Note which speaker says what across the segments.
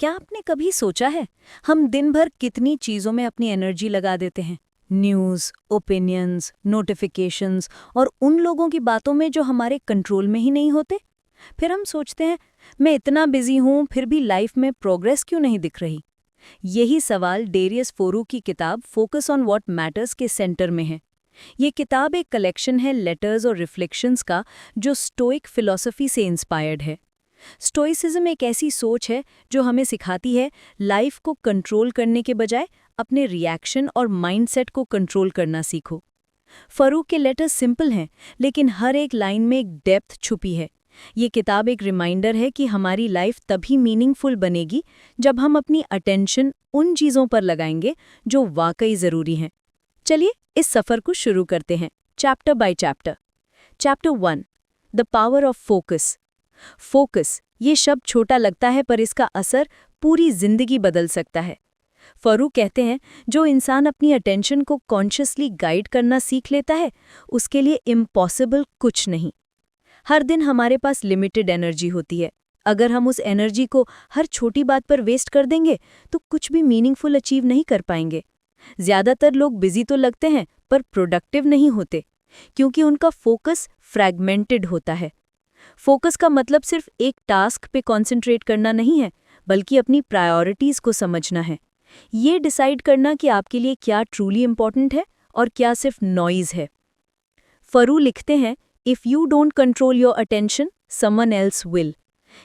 Speaker 1: क्या आपने कभी सोचा है हम दिन भर कितनी चीज़ों में अपनी एनर्जी लगा देते हैं? न्यूज़, ओपिनियंस, नोटिफिकेशंस और उन लोगों की बातों में जो हमारे कंट्रोल में ही नहीं होते। फिर हम सोचते हैं मैं इतना बिजी हूँ फिर भी लाइफ में प्रोग्रेस क्यों नहीं दिख रही। यही सवाल डेरियस फोरू की किताब फोकस ऑन व्हाट मैटर्स के सेंटर में है। ये किताब एक कलेक्शन है लेटर्स और रिफ्लेक्शंस का जो स्टोइक फिलॉसफी से इंस्पायर्ड है। स्टोइसिज्म एक ऐसी सोच है जो हमें सिखाती है लाइफ को कंट्रोल करने के बजाय अपने रिएक्शन और माइंडसेट को कंट्रोल करना सीखो। फरूक के लेटर्स सिंपल हैं लेकिन हर एक लाइन में एक डेप्थ छुपी है। ये किताब एक रिमाइंडर है कि हमारी लाइफ तभी मीनिंगफुल बनेगी जब हम अपनी अटेंशन उन चीज़ों पर लगाएंगे जो वाकई ज़रूरी हैं। चलिए इस सफ़र को शुरू करते हैं chapter by chapter. Chapter 1, the power of focus. Focus ये शब्द छोटा लगता है पर इसका असर पूरी जिंदगी बदल सकता है। फरूक कहते हैं जो इंसान अपनी अटेंशन को कॉन्शियसली गाइड करना सीख लेता है उसके लिए इम्पॉसिबल कुछ नहीं। हर दिन हमारे पास लिमिटेड एनर्जी होती है। अगर हम उस एनर्जी को हर छोटी बात पर वेस्ट कर देंगे तो कुछ भी मीनिंगफुल अचीव नहीं कर पाएंगे। ज़्यादातर लोग बिजी तो लगते हैं पर प्रोडक्टिव नहीं होते क्योंकि उनका फोकस फ्रैगमेंटेड होता है। फोकस का मतलब सिर्फ एक टास्क पे कंसंट्रेट करना नहीं है बल्कि अपनी प्रायोरिटीज़ को समझना है। ये डिसाइड करना कि आपके लिए क्या ट्रूली इम्पॉर्टेंट है और क्या सिर्फ नॉइज़ है। फरू लिखते हैं if you don't control your attention someone else will.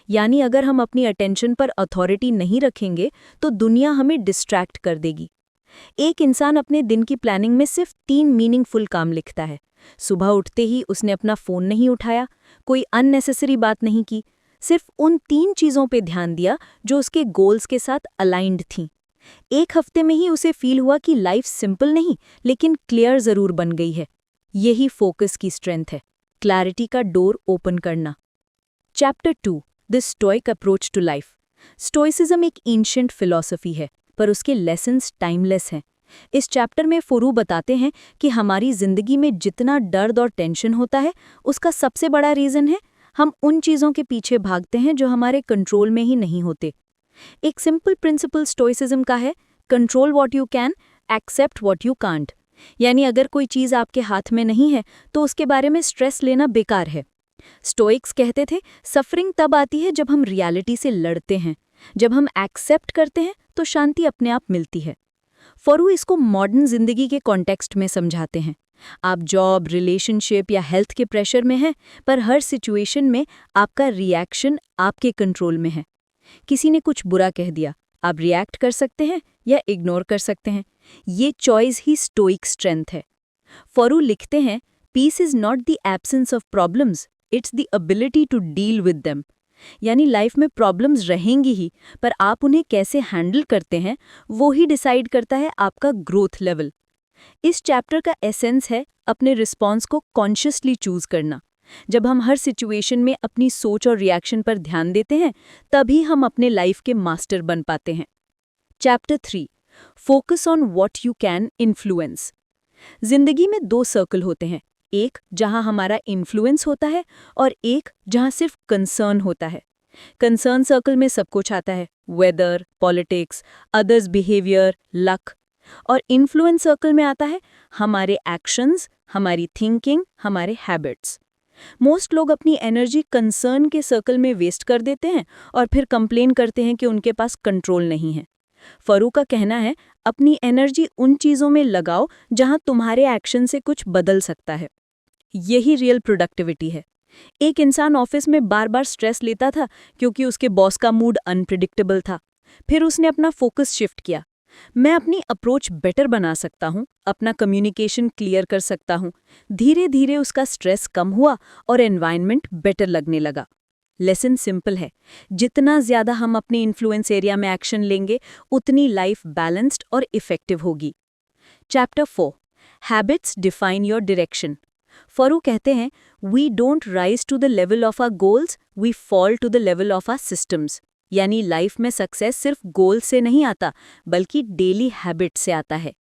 Speaker 1: यानी अगर हम अपनी अटेंशन पर अथॉरिटी नहीं रखेंगे तो दुनिया हमें डिस्ट्रैक्ट कर देगी। एक इंसान अपने दिन की प्लानिंग में सिर्फ 3 मीनिंगफुल काम लिखता है। सुबह उठते ही उसने अपना फ़ोन नहीं उठाया, कोई अननेसेसरी बात नहीं की, सिर्फ उन 3 चीज़ों पे ध्यान दिया जो उसके गोल्स के साथ अलाइंड थीं। एक हफ्ते में ही उसे फील हुआ कि लाइफ सिंपल नहीं लेकिन क्लियर ज़रूर बन गई है। यही फोकस की स्ट्रेंथ है, क्लैरिटी का डोर ओपन करना। Chapter 2, the stoic approach to life. Stoicism एक एंशिएंट फिलॉसफी है पर उसके लेसन्स टाइमलेस हैं। इस चैप्टर में फोरू बताते हैं कि हमारी जिंदगी में जितना दर्द और टेंशन होता है उसका सबसे बड़ा रीज़न है हम उन चीज़ों के पीछे भागते हैं जो हमारे कंट्रोल में ही नहीं होते। एक सिंपल प्रिंसिपल स्टोइसिज्म का है, control what you can, accept what you can't. यानी अगर कोई चीज़ आपके हाथ में नहीं है तो उसके बारे में स्ट्रेस लेना बेकार है। स्टोइक्स कहते थे सफरिंग तब आती है जब हम रियलिटी से लड़ते हैं, जब हम एक्सेप्ट करते हैं तो शांति अपने आप मिलती है। फरू इसको मॉडर्न जिंदगी के कॉन्टेक्स्ट में समझाते हैं। आप जॉब, रिलेशनशिप या हेल्थ के प्रेशर में हैं पर हर सिचुएशन में आपका रिएक्शन आपके कंट्रोल में है। किसी ने कुछ बुरा कह दिया, आप रिएक्ट कर सकते हैं या इग्नोर कर सकते हैं। ये चॉइस ही स्टोइक स्ट्रेंथ है। फरू लिखते हैं peace is not the absence of problems, it's the ability to deal with them. यानी लाइफ में प्रॉब्लम्स रहेंगी ही पर आप उन्हें कैसे हैंडल करते हैं वो ही डिसाइड करता है आपका ग्रोथ लेवल। इस चैप्टर का एसेंस है अपने रिस्पॉन्स को कॉन्शियसली चूज करना। जब हम हर सिचुएशन में अपनी सोच और रिएक्शन पर ध्यान देते हैं तभी हम अपने लाइफ के मास्टर बन पाते हैं। Chapter 3, focus on what you can influence. जिंदगी में 2 सर्कल होते हैं, एक जहां हमारा इन्फ्लुएंस होता है और एक जहां सिर्फ कंसर्न होता है। कंसर्न सर्कल में सब कुछ आता है, weather, politics, others behaviour, luck. और इन्फ्लुएंस सर्कल में आता है हमारे एक्शंस, हमारी थिंकिंग, हमारे हैबिट्स। मोस्ट लोग अपनी एनर्जी कंसर्न के सर्कल में वेस्ट कर देते हैं और फिर कंप्लेन करते हैं कि उनके पास कंट्रोल नहीं है। फरू का कहना है अपनी एनर्जी उन चीज़ों में लगाओ जहां तुम्हारे एक्शन से कुछ बदल सकता है। यही रियल प्रोडक्टिविटी है। एक इंसान ऑफिस में बार बार स्ट्रेस लेता था क्योंकि उसके बॉस का मूड अनप्रिडिक्टेबल था। फिर उसने अपना फोकस शिफ्ट किया, मैं अपनी अप्रोच बेटर बना सकता हूँ, अपना कम्युनिकेशन क्लियर कर सकता हूँ। धीरे धीरे उसका स्ट्रेस कम हुआ और एनवायरनमेंट बेटर लगने लगा। लेसन सिंपल है, जितना ज़्यादा हम अपने इन्फ्लुएंस एरिया में एक्शन लेंगे उतनी लाइफ बैलेंस्ड और इफेक्टिव होगी। Chapter 4, habits define your direction. फरू कहते हैं we don't rise to the level of our goals, we fall to the level of our systems. यानी लाइफ में सक्सेस सिर्फ गोल से नहीं आता बल्कि डेली हैबिट से आता है।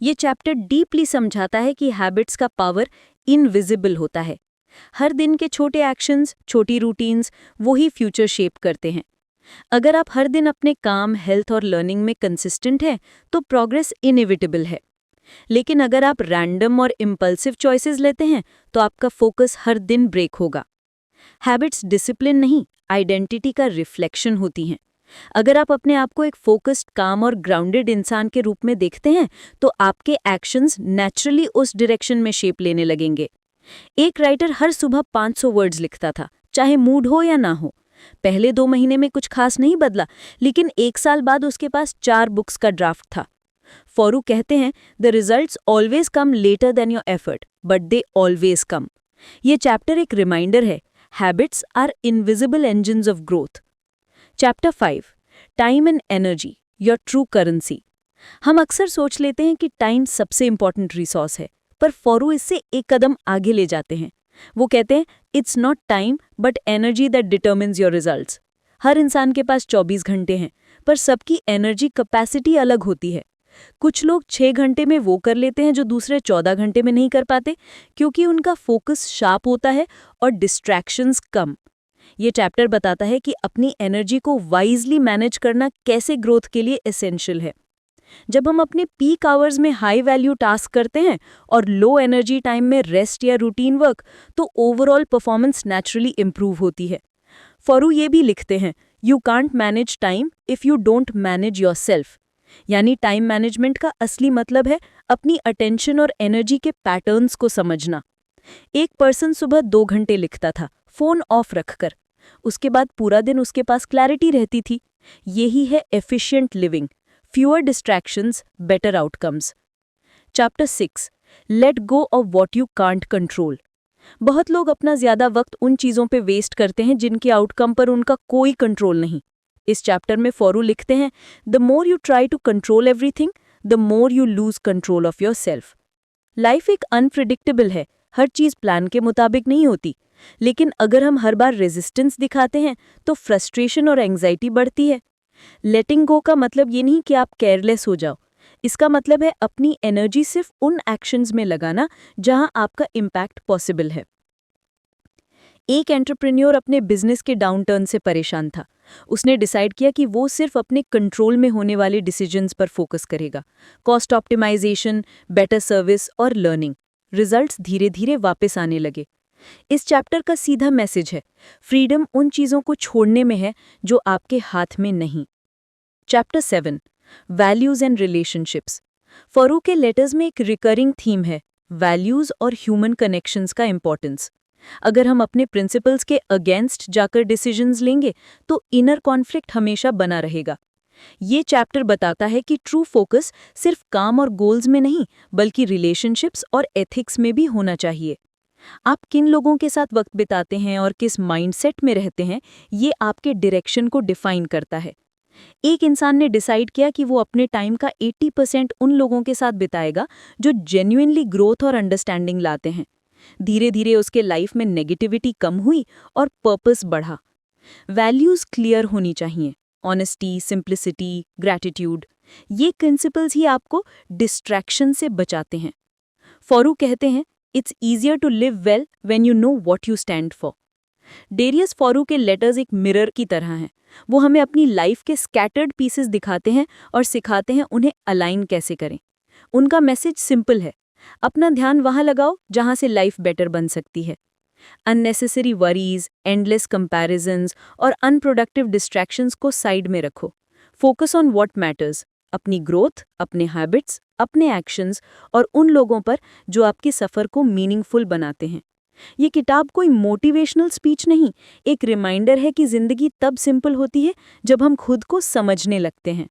Speaker 1: ये चैप्टर डीपली समझाता है कि हैबिट्स का पावर इनविजिबल होता है। हर दिन के छोटे एक्शंस, छोटी रूटीन्स वही फ्यूचर शेप करते हैं। अगर आप हर दिन अपने काम, हेल्थ और लर्निंग में कंसिस्टेंट हैं, तो प्रोग्रेस इनएविटेबल है। लेकिन अगर आप रैंडम और इम्पल्सिव चॉइसेस लेते हैं, तो आपका फोकस हर दिन ब्रेक होगा। हैबिट्स डिसिप्लिन नहीं, आइडेंटिटी का रिफ्लेक्शन होती हैं। अगर आप अपने आप को एक फोकस्ड, काम और ग्राउंडेड इंसान के रूप में देखते हैं, तो आपके एक्शंस नेचुरली उस डायरेक्शन में शेप लेने लगेंगे। एक राइटर हर सुबह 500 वर्ड्स लिखता था, चाहे मूड हो या ना हो। पहले 2 महीने में कुछ खास नहीं बदला, लेकिन 1 साल बाद उसके पास 4 बुक्स का ड्राफ्ट था। फोरू कहते हैं, the results always come later than your effort, but they always come. ये चैप्टर एक रिमाइंडर है, habits are invisible engines of growth. Chapter 5, time and energy, your true currency. हम अक्सर सोच लेते हैं कि टाइम सबसे इंपॉर्टेंट रिसोर्स है, पर फोरू इससे एक कदम आगे ले जाते हैं। वो कहते हैं, it's not time but energy that determines your results. हर इंसान के पास 24 घंटे हैं, पर सबकी एनर्जी कैपेसिटी अलग होती है। कुछ लोग 6 घंटे में वो कर लेते हैं जो दूसरे 14 घंटे में नहीं कर पाते, क्योंकि उनका फोकस शार्प होता है और डिस्ट्रैक्शंस कम। ये चैप्टर बताता है कि अपनी एनर्जी को वाइजली मैनेज करना कैसे ग्रोथ के लिए एसेंशियल है। जब हम अपने पीक आवर्स में हाई वैल्यू टास्क करते हैं और लो एनर्जी टाइम में रेस्ट या रूटीन वर्क, तो ओवरऑल परफॉर्मेंस नेचुरली इंप्रूव होती है। फोरू ये भी लिखते हैं, you can't manage time if you don't manage yourself. यानी टाइम मैनेजमेंट का असली मतलब है अपनी अटेंशन और एनर्जी के पैटर्न्स को समझना। एक पर्सन सुबह 2 घंटे लिखता था, फोन ऑफ रखकर। उसके बाद पूरा दिन उसके पास क्लैरिटी रहती थी। यही है efficient living, fewer distractions, better outcomes. Chapter 6, let go of what you can't control. बहुत लोग अपना ज्यादा वक्त उन चीजों पे वेस्ट करते हैं जिनके आउटकम पर उनका कोई कंट्रोल नहीं। इस चैप्टर में फोरू लिखते हैं, the more you try to control everything, the more you lose control of yourself. Life एक अनप्रिडिक्टेबल है, हर चीज प्लान के मुताबिक नहीं होती। लेकिन अगर हम हर बार रेजिस्टेंस दिखाते हैं, तो फ्रस्ट्रेशन और एंग्जाइटी बढ़ती है। लेटिंग गो का मतलब ये नहीं कि आप केयरलेस हो जाओ। इसका मतलब है अपनी एनर्जी सिर्फ उन एक्शंस में लगाना जहां आपका इम्पैक्ट पॉसिबल है। एक एंटरप्रेन्योर अपने बिजनेस के डाउनटर्न से परेशान था। उसने डिसाइड किया कि वो सिर्फ अपने कंट्रोल में होने वाले डिसीजंस पर फोकस करेगा, कॉस्ट ऑप्टिमाइजेशन, बेटर सर्विस और लर्निंग। रिजल्ट्स धीरे धीरे वापस आने लगे। इस चैप्टर का सीधा मैसेज है, फ्रीडम उन चीजों को छोड़ने में है जो आपके हाथ में नहीं। Chapter 7, values and relationships. फोरू के लेटर्स में एक रिकरिंग थीम है, वैल्यूज और ह्यूमन कनेक्शंस का इंपॉर्टेंस। अगर हम अपने प्रिंसिपल्स के अगेंस्ट जाकर डिसीजंस लेंगे, तो इनर कॉन्फ्लिक्ट हमेशा बना रहेगा। ये चैप्टर बताता है कि ट्रू फोकस सिर्फ काम और गोल्स में नहीं, बल्कि रिलेशनशिप्स और एथिक्स में भी होना चाहिए। आप किन लोगों के साथ वक्त बिताते हैं और किस माइंडसेट में रहते हैं, ये आपके डायरेक्शन को डिफाइन करता है। एक इंसान ने डिसाइड किया कि वो अपने टाइम का 80% उन लोगों के साथ बिताएगा जो जेन्युइनली ग्रोथ और अंडरस्टैंडिंग लाते हैं। धीरे धीरे उसके लाइफ में नेगेटिविटी कम हुई और पर्पस बढ़ा। वैल्यूज क्लियर होनी चाहिए, ऑनेस्टी, सिंप्लिसिटी, ग्रैटिट्यूड। ये प्रिंसिपल्स ही आपको डिस्ट्रैक्शन से बचाते हैं। फोरू कहते हैं, it's easier to live well when you know what you stand for. Darius Foroux के लेटर्स एक मिरर की तरह हैं। वो हमें अपनी लाइफ के स्कैटर्ड पीसेस दिखाते हैं और सिखाते हैं उन्हें अलाइन कैसे करें। उनका मैसेज सिंपल है, अपना ध्यान वहां लगाओ जहां से लाइफ बेटर बन सकती है। अननेसेसरी वरीज, एंडलेस कंपैरिजंस और अनप्रोडक्टिव डिस्ट्रैक्शंस को साइड में रखो। फोकस ऑन व्हाट मैटर्स, अपनी ग्रोथ, अपने हैबिट्स, अपने एक्शंस और उन लोगों पर जो आपके सफ़र को मीनिंगफुल बनाते हैं। ये किताब कोई मोटिवेशनल स्पीच नहीं, एक रिमाइंडर है कि जिंदगी तब सिंपल होती है जब हम खुद को समझने लगते हैं।